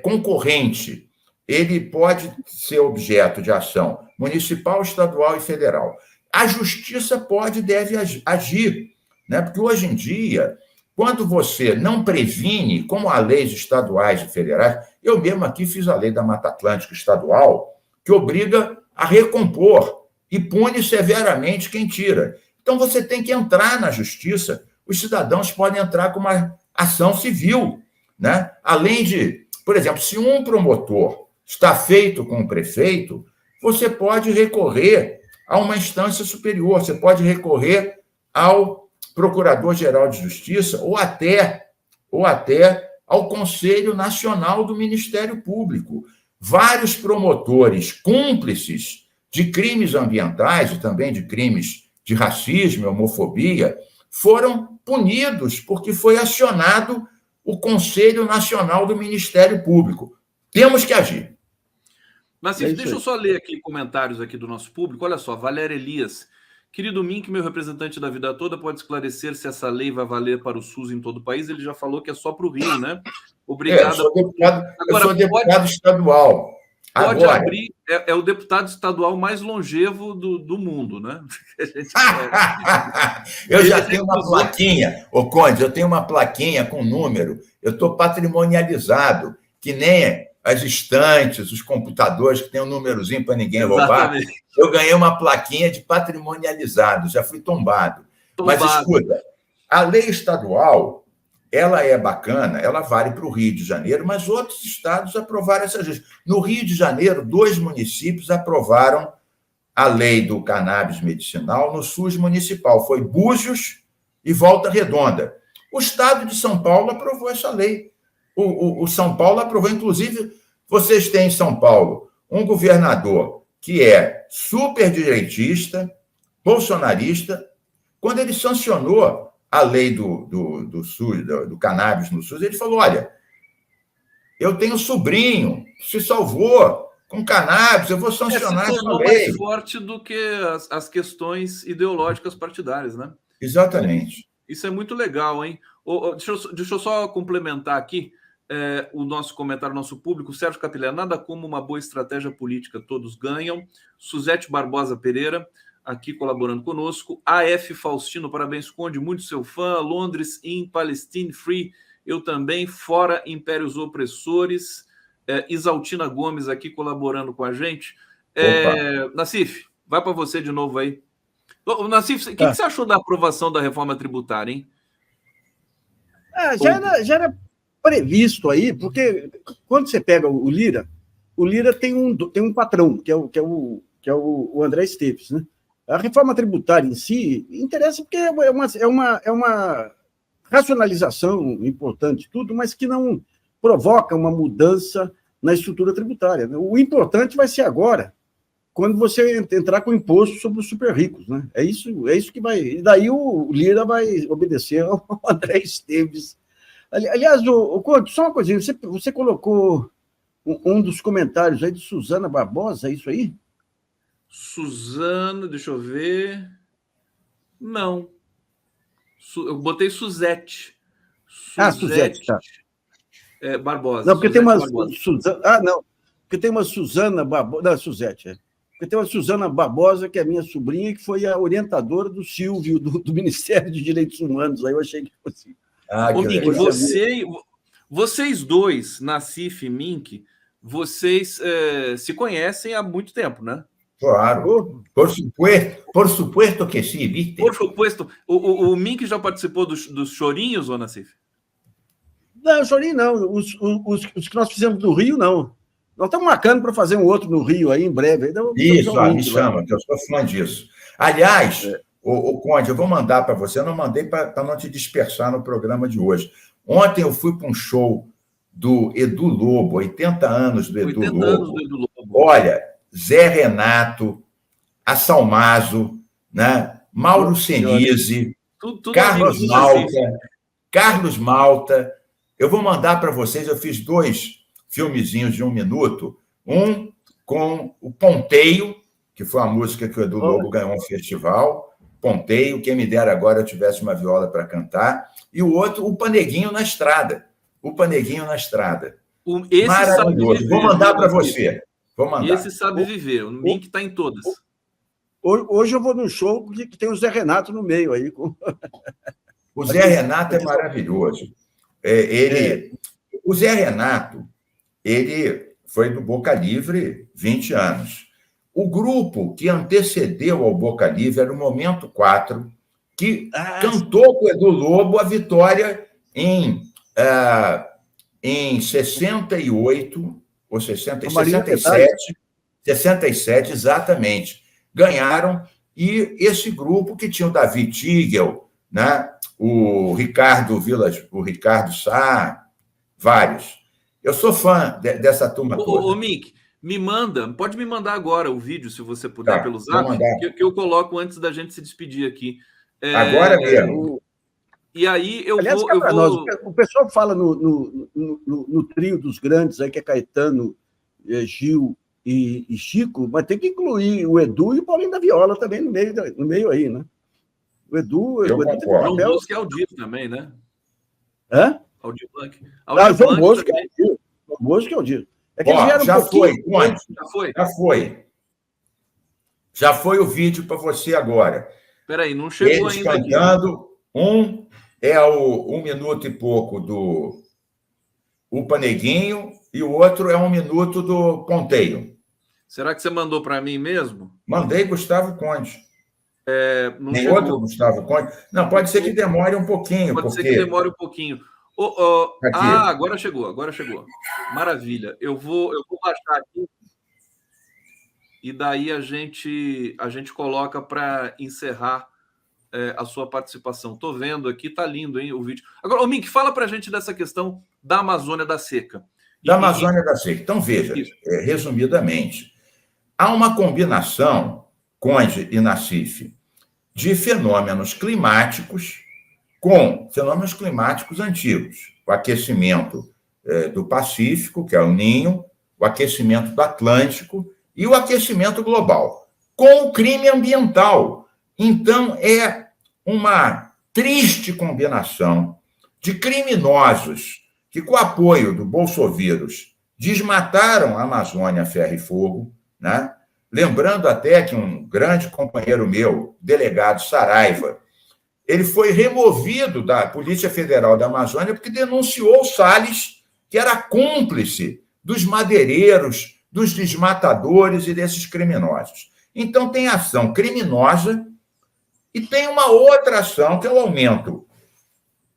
concorrente, ele pode ser objeto de ação municipal, estadual e federal. A justiça pode e deve agir, né? Porque hoje em dia, quando você não previne, como há leis estaduais e federais, eu mesmo aqui fiz a lei da Mata Atlântica estadual, que obriga a recompor e pune severamente quem tira. Então, você tem que entrar na justiça, os cidadãos podem entrar com uma ação civil, né? Além de, por exemplo, se um promotor está feito com o prefeito, você pode recorrer a uma instância superior, você pode recorrer ao Procurador-Geral de Justiça ou até ao Conselho Nacional do Ministério Público. Vários promotores cúmplices de crimes ambientais e também de crimes de racismo e homofobia, foram punidos porque foi acionado o Conselho Nacional do Ministério Público. Temos que agir. Nassif, deixa eu só ler aqui comentários aqui do nosso público. Olha só, Valéria Elias. Querido Mink, meu representante da vida toda, pode esclarecer se essa lei vai valer para o SUS em todo o país? Ele já falou que é só para o Rio, né? Obrigado. Eu sou deputado estadual. Pode abrir, é o deputado estadual mais longevo do mundo, né? Eu já tenho uma plaquinha, ô Conde, eu tenho uma plaquinha com número, eu estou patrimonializado, que nem as estantes, os computadores que tem um númerozinho para ninguém roubar. Exatamente. Eu ganhei uma plaquinha de patrimonializado, já fui tombado. Mas escuta, a lei estadual, ela é bacana, ela vale para o Rio de Janeiro, mas outros estados aprovaram essas leis. No Rio de Janeiro, 2 municípios aprovaram a lei do cannabis medicinal no SUS municipal. Foi Búzios e Volta Redonda. O estado de São Paulo aprovou essa lei. O São Paulo aprovou, inclusive, vocês têm em São Paulo um governador que é super direitista, bolsonarista. Quando ele sancionou a lei do SUS, do cannabis no SUS, ele falou, olha, eu tenho sobrinho que se salvou com cannabis, eu vou sancionar essa lei. Mais forte do que as questões ideológicas partidárias, né? Exatamente. Isso é muito legal, hein? Deixa eu só complementar aqui o nosso comentário, nosso público. Sérgio Capilé, nada como uma boa estratégia política, todos ganham. Suzete Barbosa Pereira, aqui colaborando conosco. AF Faustino, parabéns, Conde, muito seu fã. Londres in Palestine Free, eu também. Fora Impérios Opressores. Isaltina Gomes aqui colaborando com a gente. Nassif, vai para você de novo aí. Nassif, o que você achou da aprovação da reforma tributária, hein? Já era previsto aí, porque quando você pega o Lira tem um patrão, que é o André Esteves, né? A reforma tributária em si interessa porque é uma racionalização importante, tudo, mas que não provoca uma mudança na estrutura tributária. O importante vai ser agora, quando você entrar com o imposto sobre os super ricos, né? É isso que vai... E daí o Lira vai obedecer ao André Esteves. Aliás, Conde, só uma coisinha, você colocou um dos comentários aí de Suzana Barbosa, é isso aí? Suzana, deixa eu ver. Não. Eu botei Suzete. Suzete, tá. Barbosa. Não, porque tem uma Suzana. Não. Porque tem uma Suzana Barbosa. Não, Suzete, Porque tem uma Suzana Barbosa, que é minha sobrinha, que foi a orientadora do Silvio, do Ministério de Direitos Humanos. Aí eu achei que fosse. Vocês dois, Nassif e Mink, vocês se conhecem há muito tempo, né? Claro, por supuesto que sim, viste? Por supuesto. O Mink já participou dos chorinhos, ou Nassif? Não, chorinho não. Os que nós fizemos no Rio, não. Nós estamos marcando para fazer um outro no Rio aí em breve. Isso, me chama, que eu sou fã disso. Aliás, o Conde, eu vou mandar para você, eu não mandei para não te dispersar no programa de hoje. Ontem eu fui para um show do Edu Lobo, 80 anos do Edu Lobo. 80 anos do Edu Lobo. Olha, Zé Renato, Assalmazo, né? Mauro Senise, Carlos Malta. Eu vou mandar para vocês, eu fiz 2 filmezinhos de 1 minuto, um com o Ponteio, que foi uma música que o Edu Lobo ganhou um festival, Ponteio, quem me dera agora eu tivesse uma viola para cantar, e o outro, o Paneguinho na Estrada. O Paneguinho na Estrada. Maravilhoso. Vou mandar para você. Vou mandar. Esse sabe viver, o Mink está em todas. Hoje eu vou num show que tem o Zé Renato no meio aí. O Zé Renato é maravilhoso. O Zé Renato, ele foi do Boca Livre 20 anos. O grupo que antecedeu ao Boca Livre era o Momento 4, que cantou com o Edu Lobo a vitória em 68 ou 67, exatamente. Ganharam, e esse grupo que tinha o Davi Tigel, né? O Ricardo Sá, vários. Eu sou fã dessa turma toda. Mink, pode me mandar agora o vídeo, se você puder, Tá, pelo vou Zap, mandar. que eu coloco antes da gente se despedir aqui. Agora mesmo. E aí Aliás, o pessoal fala no trio dos grandes, aí, que é Caetano, Gil e Chico, mas tem que incluir o Edu e o Paulinho da Viola também no meio aí, né? O Edu tem um João Bosco é Aldir também, né? Hã? Aldir Blanc. João Bosco é Aldir. João Bosco é Aldir. É que eles vieram já um pouquinho... Já foi o vídeo para você agora. Peraí, não chegou eles ainda cantando, aqui. É o 1 minuto e pouco do Upa Neguinho e o outro é 1 minuto do Ponteio. Será que você mandou para mim mesmo? Mandei Gustavo Conde. Não Tem chegou. outro Gustavo Conde? Não, pode ser que demore um pouquinho. Pode ser que demore um pouquinho. Agora chegou. Maravilha. Eu vou baixar aqui e daí a gente coloca para encerrar a sua participação. Estou vendo aqui, tá lindo, hein, o vídeo. Agora, Mink, fala para a gente dessa questão da Amazônia da Seca. Da Amazônia da Seca. Então, veja, resumidamente, há uma combinação, Conde e Nassif, de fenômenos climáticos com fenômenos climáticos antigos. O aquecimento do Pacífico, que é o Ninho, o aquecimento do Atlântico e o aquecimento global, com o crime ambiental. Então, é uma triste combinação de criminosos que, com o apoio do bolsovírus, desmataram a Amazônia a ferro e fogo, né? Lembrando até que um grande companheiro meu, delegado Saraiva, ele foi removido da Polícia Federal da Amazônia porque denunciou o Salles, que era cúmplice dos madeireiros, dos desmatadores e desses criminosos. Então, tem ação criminosa e tem uma outra ação, que é o aumento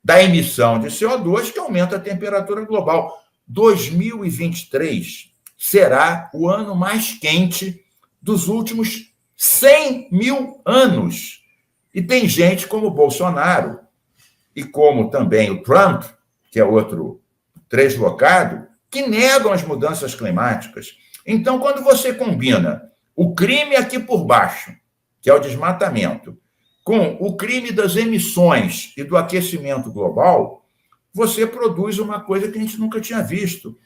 da emissão de CO2, que aumenta a temperatura global. 2023 será o ano mais quente dos últimos 100 mil anos. E tem gente como o Bolsonaro e como também o Trump, que é outro translocado, que negam as mudanças climáticas. Então, quando você combina o crime aqui por baixo, que é o desmatamento, com o crime das emissões e do aquecimento global, você produz uma coisa que a gente nunca tinha visto.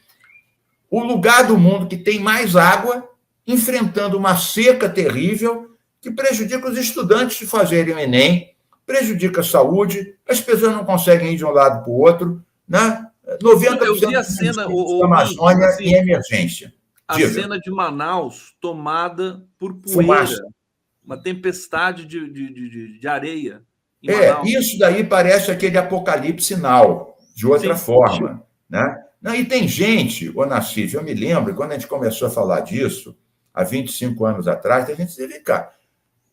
O lugar do mundo que tem mais água, enfrentando uma seca terrível, que prejudica os estudantes de fazerem o Enem, prejudica a saúde, as pessoas não conseguem ir de um lado para o outro, né? 90% da Amazônia em emergência. A cena de Manaus tomada por poeira. Fumaça. Uma tempestade de areia. Isso daí parece aquele Apocalipse Now, de outra forma. Né? Não, e tem gente, ô Nassif, eu me lembro, quando a gente começou a falar disso, há 25 anos atrás, a gente se vê, cara,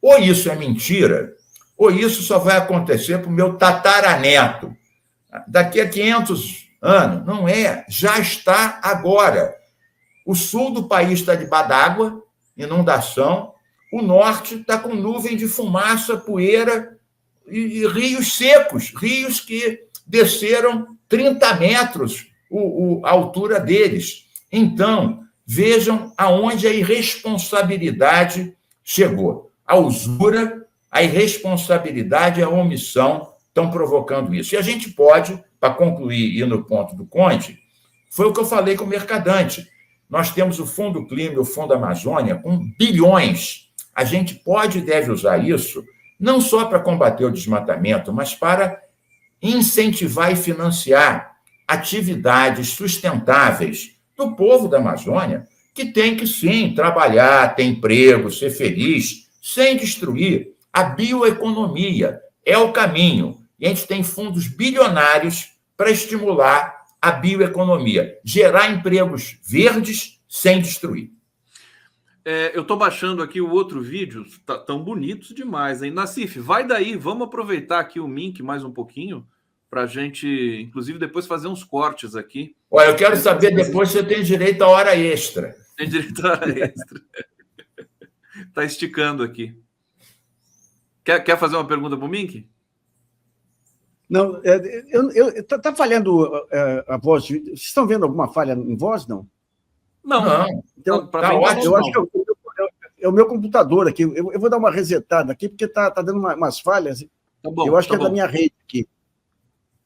ou isso é mentira, ou isso só vai acontecer para o meu tataraneto. Daqui a 500 anos. Não é, já está agora. O sul do país está debaixo d'água, inundação. O norte está com nuvem de fumaça, poeira e rios secos, rios que desceram 30 metros a altura deles. Então, vejam aonde a irresponsabilidade chegou. A usura, a irresponsabilidade e a omissão estão provocando isso. E a gente pode, para concluir e ir no ponto do Conde, foi o que eu falei com o Mercadante. Nós temos o Fundo Clima e o Fundo Amazônia com bilhões. A gente pode e deve usar isso não só para combater o desmatamento, mas para incentivar e financiar atividades sustentáveis do povo da Amazônia, que tem que, sim, trabalhar, ter emprego, ser feliz, sem destruir. A bioeconomia é o caminho. E a gente tem fundos bilionários para estimular a bioeconomia, gerar empregos verdes sem destruir. Eu estou baixando aqui o outro vídeo, tão bonitos demais, hein? Nassif, vai daí, vamos aproveitar aqui o Mink mais um pouquinho, para a gente, inclusive, depois fazer uns cortes aqui. Olha, eu quero saber depois se eu tenho direito a hora extra. Tem direito a hora extra. Está esticando aqui. Quer fazer uma pergunta para o Mink? Não, está falhando a voz. Vocês estão vendo alguma falha em voz, não? Não. Então, Para mim, eu acho que é o meu computador aqui. Eu vou dar uma resetada aqui, porque está dando umas falhas. Tá bom, eu acho tá que bom. É da minha rede aqui.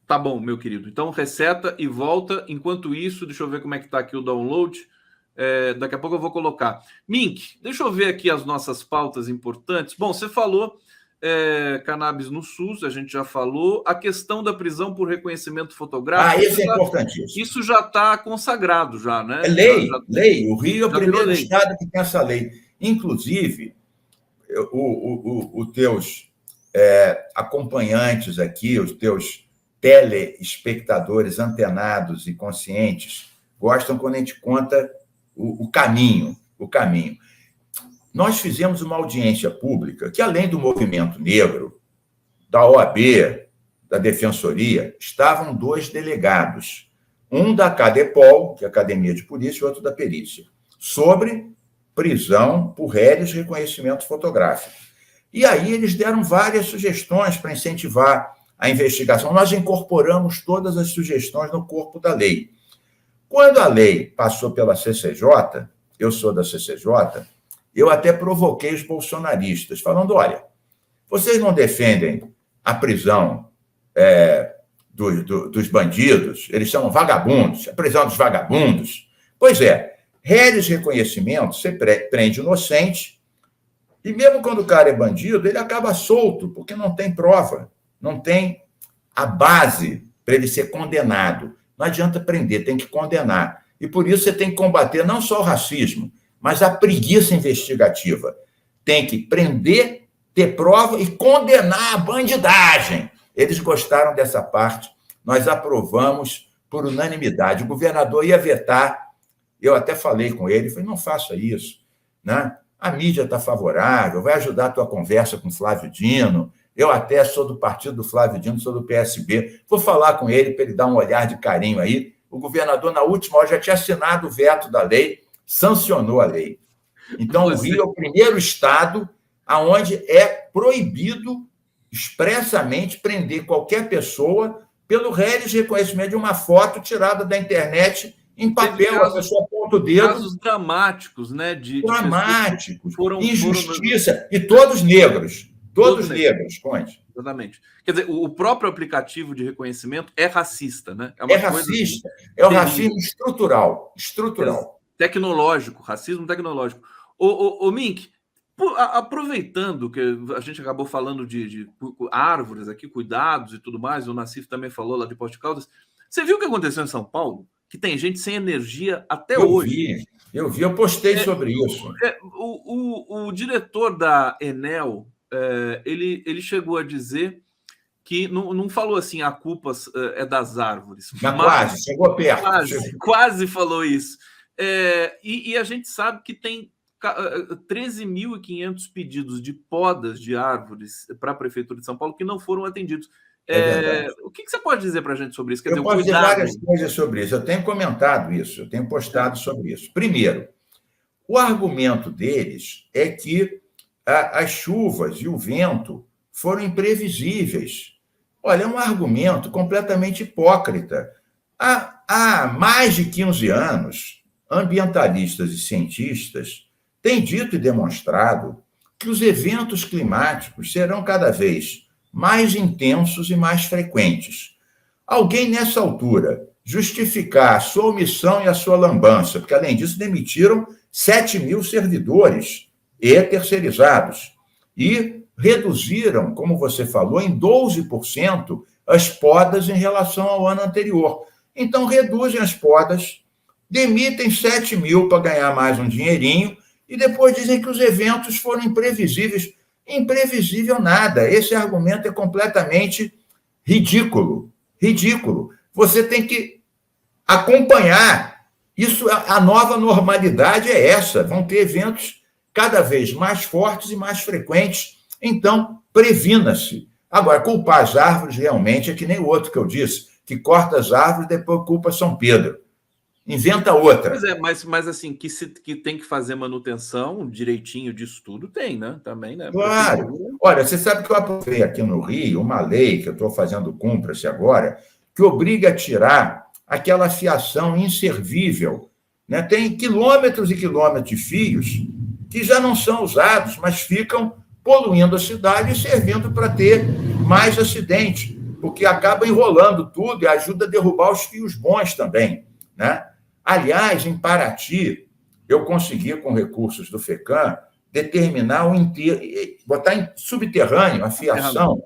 Tá bom, meu querido. Então, reseta e volta. Enquanto isso, deixa eu ver como é que está aqui o download. Daqui a pouco eu vou colocar. Mink, deixa eu ver aqui as nossas pautas importantes. Bom, você falou cannabis no SUS, a gente já falou. A questão da prisão por reconhecimento fotográfico. Isso é importantíssimo. Isso já está consagrado, já, né? É lei. O Rio é o primeiro estado que tem essa lei. Inclusive, os teus acompanhantes aqui, os teus telespectadores antenados e conscientes, gostam quando a gente conta o caminho. Nós fizemos uma audiência pública que, além do movimento negro, da OAB, da Defensoria, estavam 2 delegados, um da CADEPOL, que é a Academia de Polícia, e outro da Perícia, sobre prisão por réis de reconhecimento fotográfico. E aí eles deram várias sugestões para incentivar a investigação. Nós incorporamos todas as sugestões no corpo da lei. Quando a lei passou pela CCJ, eu sou da CCJ, eu até provoquei os bolsonaristas, falando, olha, vocês não defendem a prisão dos bandidos, eles chamam vagabundos, a prisão dos vagabundos. Pois é, réis de reconhecimento, você prende inocente, e mesmo quando o cara é bandido, ele acaba solto, porque não tem prova, não tem a base para ele ser condenado. Não adianta prender, tem que condenar. E por isso você tem que combater não só o racismo, mas a preguiça investigativa. Tem que prender, ter prova e condenar a bandidagem. Eles gostaram dessa parte, nós aprovamos por unanimidade. O governador ia vetar, eu até falei com ele, falei, não faça isso, né? A mídia está favorável, vai ajudar a tua conversa com o Flávio Dino. Eu até sou do partido do Flávio Dino, sou do PSB. Vou falar com ele para ele dar um olhar de carinho aí. O governador, na última hora, já tinha assinado o veto da lei, sancionou a lei. Então, o Rio é o primeiro estado onde é proibido expressamente prender qualquer pessoa pelo réis de reconhecimento de uma foto tirada da internet em papel, a pessoa aponta o dedo. Casos dramáticos, né? Dramáticos, injustiça, e todos negros. Todos negros, Conde. Exatamente. Quer dizer, o próprio aplicativo de reconhecimento é racista, né? É racista. É o racismo estrutural. Tecnológico, racismo tecnológico. Ô Mink, aproveitando que a gente acabou falando de árvores aqui, cuidados e tudo mais, o Nassif também falou lá de Poços de Caldas. Você viu o que aconteceu em São Paulo? Que tem gente sem energia até hoje. Eu postei sobre isso. O diretor da Enel, ele chegou a dizer que não falou assim, a culpa é das árvores. Mas quase, chegou perto. Quase falou isso. E a gente sabe que tem 13.500 pedidos de podas de árvores para a Prefeitura de São Paulo que não foram atendidos. O que você pode dizer para a gente sobre isso? Eu posso dizer várias coisas sobre isso. Eu tenho comentado isso, eu tenho postado sobre isso. Primeiro, o argumento deles é que as chuvas e o vento foram imprevisíveis. Olha, é um argumento completamente hipócrita. Há mais de 15 anos, ambientalistas e cientistas têm dito e demonstrado que os eventos climáticos serão cada vez mais intensos e mais frequentes. Alguém, nessa altura, justificar a sua omissão e a sua lambança, porque, além disso, demitiram 7.000 servidores e terceirizados e reduziram, como você falou, em 12% as podas em relação ao ano anterior. Então, reduzem as podas, demitem 7.000 para ganhar mais um dinheirinho e depois dizem que os eventos foram imprevisíveis. Imprevisível nada. Esse argumento é completamente ridículo. Ridículo. Você tem que acompanhar. Isso, a nova normalidade é essa. Vão ter eventos cada vez mais fortes e mais frequentes. Então, previna-se. Agora, culpar as árvores realmente é que nem o outro que eu disse, que corta as árvores e depois culpa São Pedro. Inventa outra. Pois é, mas assim, que tem que fazer manutenção direitinho disso tudo, tem, né? Também, né? Claro. Olha, você sabe que eu aprovei aqui no Rio uma lei que eu estou fazendo cumpra-se agora, que obriga a tirar aquela fiação inservível né? Tem quilômetros e quilômetros de fios que já não são usados, mas ficam poluindo a cidade e servindo para ter mais acidentes, porque acaba enrolando tudo e ajuda a derrubar os fios bons também, né? Aliás, em Paraty, eu consegui, com recursos do FECAM, determinar botar em subterrâneo a fiação.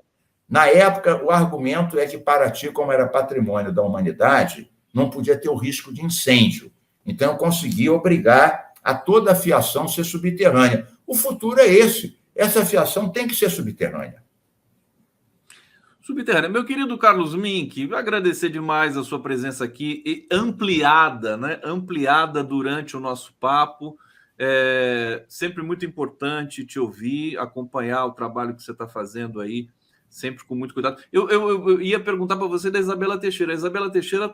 Na época, o argumento é que Paraty, como era patrimônio da humanidade, não podia ter o risco de incêndio. Então, eu consegui obrigar a toda a fiação ser subterrânea. O futuro é esse. Essa fiação tem que ser subterrânea. Subterrânea. Meu querido Carlos Mink, agradecer demais a sua presença aqui e ampliada, né? Ampliada durante o nosso papo. É sempre muito importante te ouvir, acompanhar o trabalho que você está fazendo aí, sempre com muito cuidado. Eu ia perguntar para você da Isabela Teixeira. A Isabela Teixeira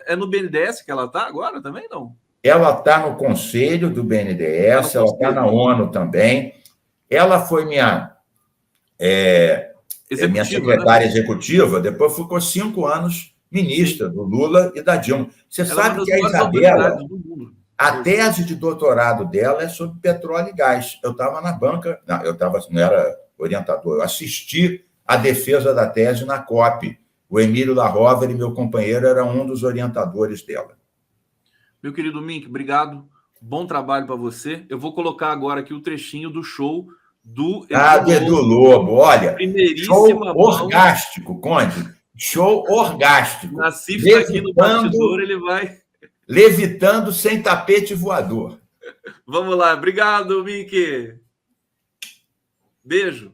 é no BNDES que ela está agora também, não? Ela está no conselho do BNDES, ela está na ONU também. Ela foi minha secretária, né, executiva, depois ficou 5 anos ministra do Lula e da Dilma. Você sabe que a Isabela, a tese de doutorado dela é sobre petróleo e gás. Eu estava na banca, não era orientador, eu assisti a defesa da tese na COP. O Emílio Larrover, meu companheiro, era um dos orientadores dela. Meu querido Mink, obrigado. Bom trabalho para você. Eu vou colocar agora aqui o trechinho do show do Edu Lobo. Olha, show orgástico, Conde. Show orgástico. Nassif está aqui no bastidor, ele vai... Levitando sem tapete voador. Vamos lá. Obrigado, Mink. Beijo.